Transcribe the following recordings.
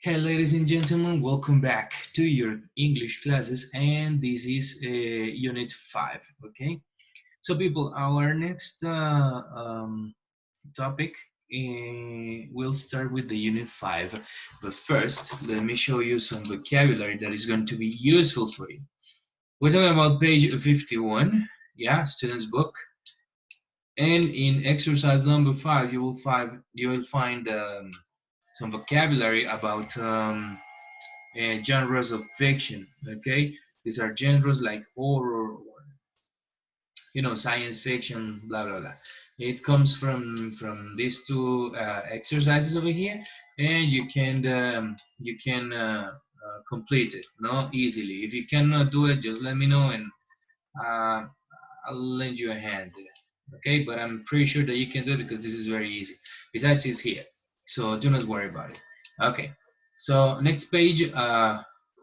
Hey, ladies and gentlemen, welcome back to your English classes, and this is Unit 5. Okay, so people, our next topic will start with the Unit 5, but first, let me show you some vocabulary that is going to be useful for you. We're talking about page 51, yeah, student's book, and in exercise number 5, you will find some vocabulary about genres of fiction. Okay, these are genres like horror, or science fiction, blah blah blah. It comes from these two exercises over here, and you can complete it easily. If you cannot do it, just let me know, and uh, I'll lend you a hand. Okay, but I'm pretty sure that you can do it because this is very easy. Besides, it's here, so do not worry about it. Okay, so next page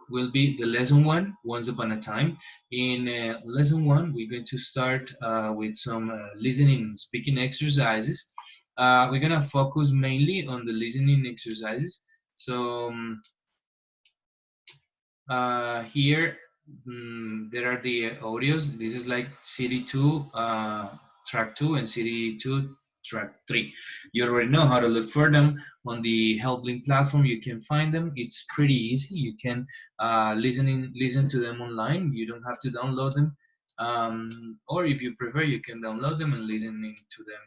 will be the lesson one, Once Upon a Time. In lesson one, we're going to start with some listening and speaking exercises. We're gonna focus mainly on the listening exercises. So here there are the audios. This is like CD2 track 2 and CD2 track 3. You already know how to look for them on the Helpling platform. You can find them. It's pretty easy. You can listen to them online. You don't have to download them, or if you prefer, you can download them and listen to them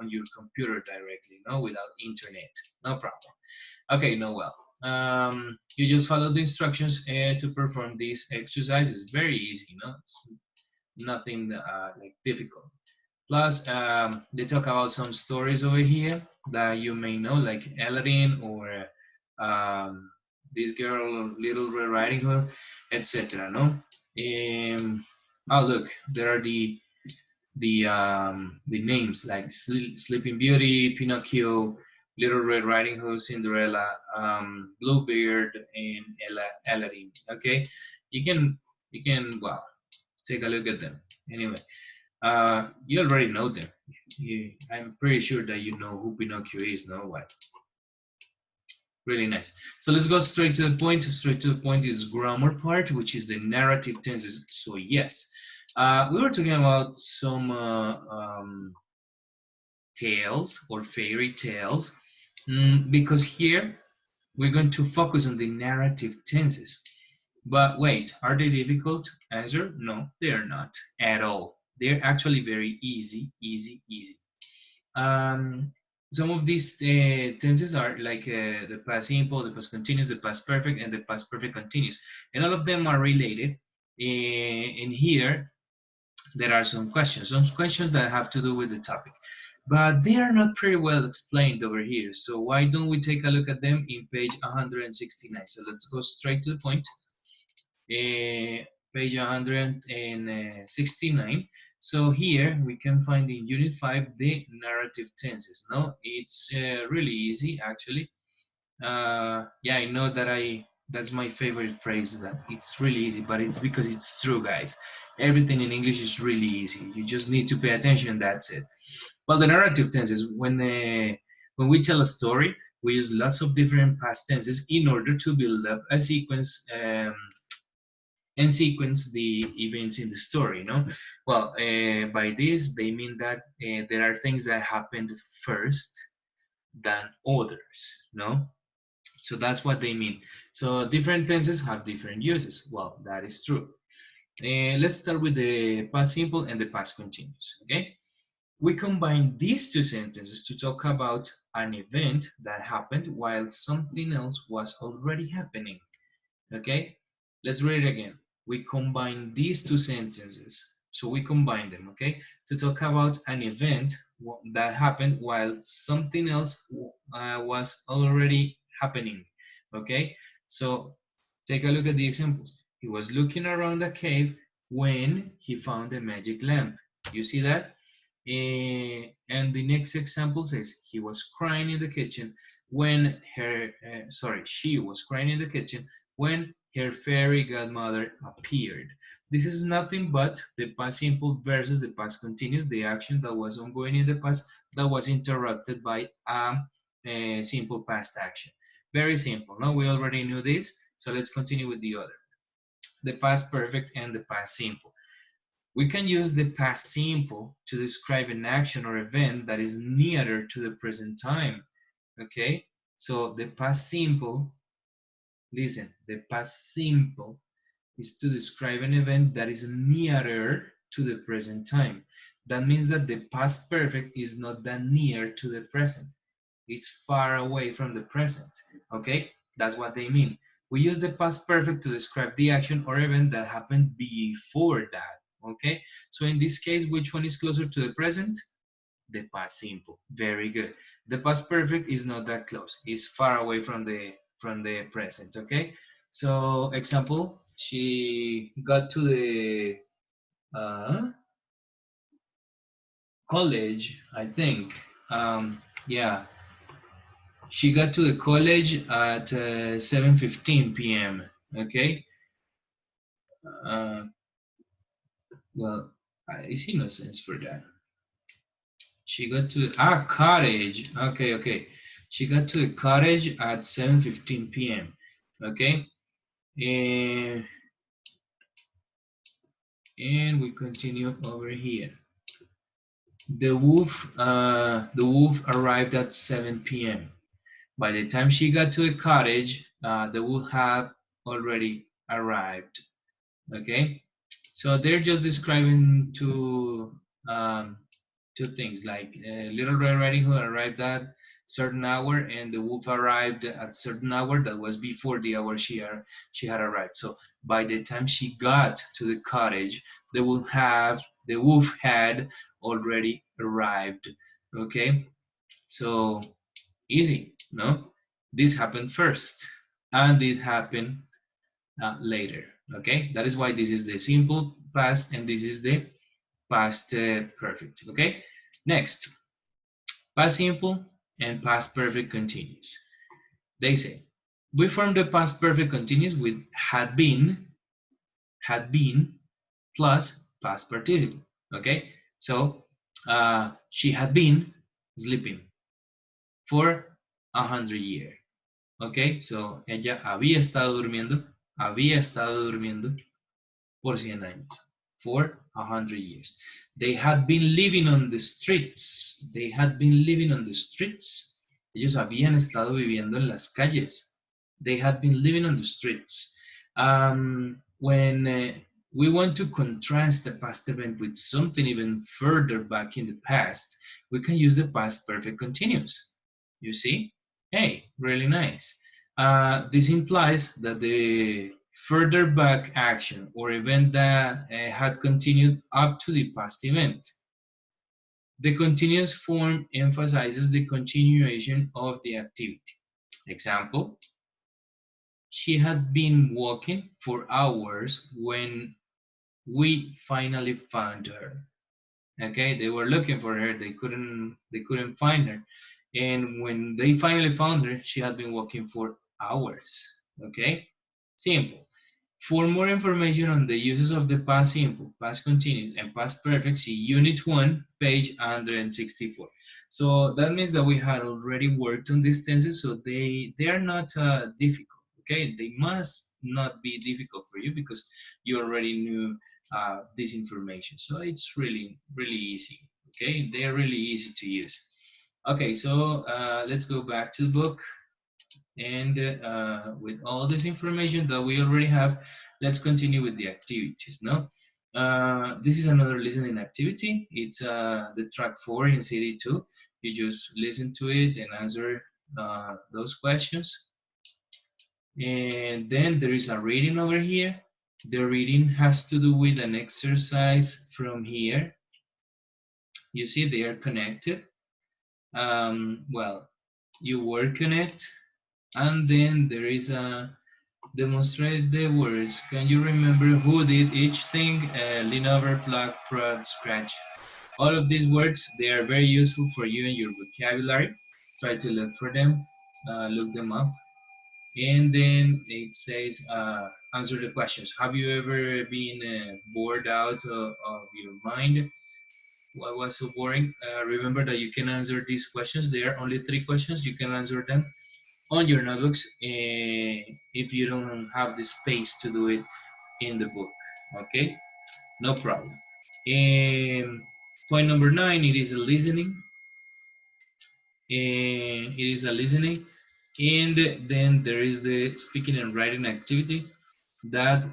on your computer directly, without internet. No problem. Okay, no, well, you just follow the instructions to perform these exercises. Very easy, it's nothing like difficult. Plus, they talk about some stories over here that you may know, like Aladdin, or this girl, Little Red Riding Hood, etc. No. Oh, look, there are the names like Sleeping Beauty, Pinocchio, Little Red Riding Hood, Cinderella, Bluebeard, and Aladdin. Okay, you can well take a look at them. Anyway, you already know them. I'm pretty sure that you know who Pinocchio is. No, what? Really nice. So let's go straight to the point. Straight to the point is grammar part, which is the narrative tenses. So yes, we were talking about some tales or fairy tales, because here we're going to focus on the narrative tenses. But wait, are they difficult? Answer: no, they're not at all. They're actually very easy, easy, easy. Um, some of these tenses are like the past simple, the past continuous, the past perfect, and the past perfect continuous. And all of them are related. In here, there are some questions that have to do with the topic, but they are not pretty well explained over here. So why don't we take a look at them in page 169? So let's go straight to the point. Page 169. So here we can find in Unit 5 the narrative tenses. No, it's really easy actually. Yeah, I know that's my favorite phrase, that it's really easy, but it's because it's true, guys. Everything in English is really easy. You just need to pay attention, and that's it. Well, the narrative tenses, when we tell a story, we use lots of different past tenses in order to build up a sequence, and sequence the events in the story. Well, by this they mean that there are things that happened first than others. No, so that's what they mean. So different tenses have different uses. Well, that is true. Let's start with the past simple and the past continuous. Okay, we combine these two sentences to talk about an event that happened while something else was already happening. Okay, let's read it again. We combine these two sentences. So we combine them, okay, to talk about an event that happened while something else was already happening. Okay, so take a look at the examples. He was looking around the cave when he found a magic lamp. You see that? And the next example says he was crying in the kitchen when she was crying in the kitchen when her fairy godmother appeared. This is nothing but the past simple versus the past continuous, the action that was ongoing in the past that was interrupted by simple past action. Very simple. No, we already knew this, so let's continue with the other. The past perfect and the past simple. We can use the past simple to describe an action or event that is nearer to the present time. Okay, so the past simple, listen, the past simple is to describe an event that is nearer to the present time. That means that the past perfect is not that near to the present. It's far away from the present. Okay, that's what they mean. We use the past perfect to describe the action or event that happened before that. Okay, so in this case, which one is closer to the present? The past simple. Very good. The past perfect is not that close. It's far away from the present. Okay. So example, she got to the college, I think. Yeah, she got to the college at 7:15 p.m. Okay. Uh, well, I see no sense for that. She got to cottage. Okay, okay. She got to the cottage at 7:15 p.m. Okay, and we continue over here. The wolf arrived at 7 p.m. By the time she got to the cottage, the wolf had already arrived. Okay, so they're just describing um, two things, like Little Red Riding Hood arrived at certain hour and the wolf arrived at certain hour that was before the hour she had arrived. So by the time she got to the cottage, the wolf had already arrived. Okay, so easy, no? This happened first and it happened later. Okay, that is why this is the simple past and this is the past perfect. Okay, next, past simple and past perfect continuous. They say we form the past perfect continuous with had been plus past participle. Okay, so she had been sleeping for 100 years. Okay, so ella había estado durmiendo por 100 años, for 100 years. They had been living on the streets. They had been living on the streets. Ellos habían estado viviendo en las calles. They had been living on the streets. When we want to contrast the past event with something even further back in the past, we can use the past perfect continuous. You see? Hey, really nice. This implies that the further back action or event that had continued up to the past event. The continuous form emphasizes the continuation of the activity. Example, she had been walking for hours when we finally found her. Okay, they were looking for her, they couldn't find her. And when they finally found her, she had been walking for hours. Okay, simple. For more information on the uses of the past simple, past continuous, and past perfect, see Unit 1, page 164. So that means that we had already worked on these tenses, so they are not difficult, okay? They must not be difficult for you because you already knew this information. So it's really, really easy, okay? They are really easy to use. Okay, so let's go back to the book. And with all this information that we already have, let's continue with the activities, no? This is another listening activity. It's the track 4 in CD2. You just listen to it and answer those questions. And then there is a reading over here. The reading has to do with an exercise from here. You see they are connected. Well, you work on it. And then there is a demonstrate the words. Can you remember who did each thing? Lean over, plug, prod, scratch. All of these words, they are very useful for you in your vocabulary. Try to look for them, look them up. And then it says, answer the questions. Have you ever been bored out of your mind? Why was so boring? Remember that you can answer these questions. There are only 3 questions. You can answer them on your notebooks if you don't have the space to do it in the book. Okay, no problem. Point number 9, it is a listening. It is a listening. And then there is the speaking and writing activity that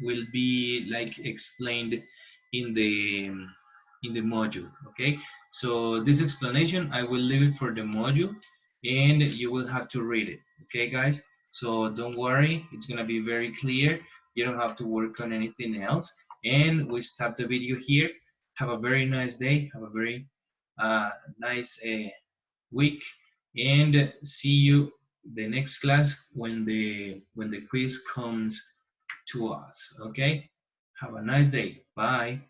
will be like explained in the module. Okay, so this explanation I will leave it for the module, and you will have to read it. Okay, guys, so don't worry, it's gonna be very clear. You don't have to work on anything else. And we stop the video here. Have a very nice day. Have a very nice week, and see you the next class when the quiz comes to us. Okay, have a nice day. Bye.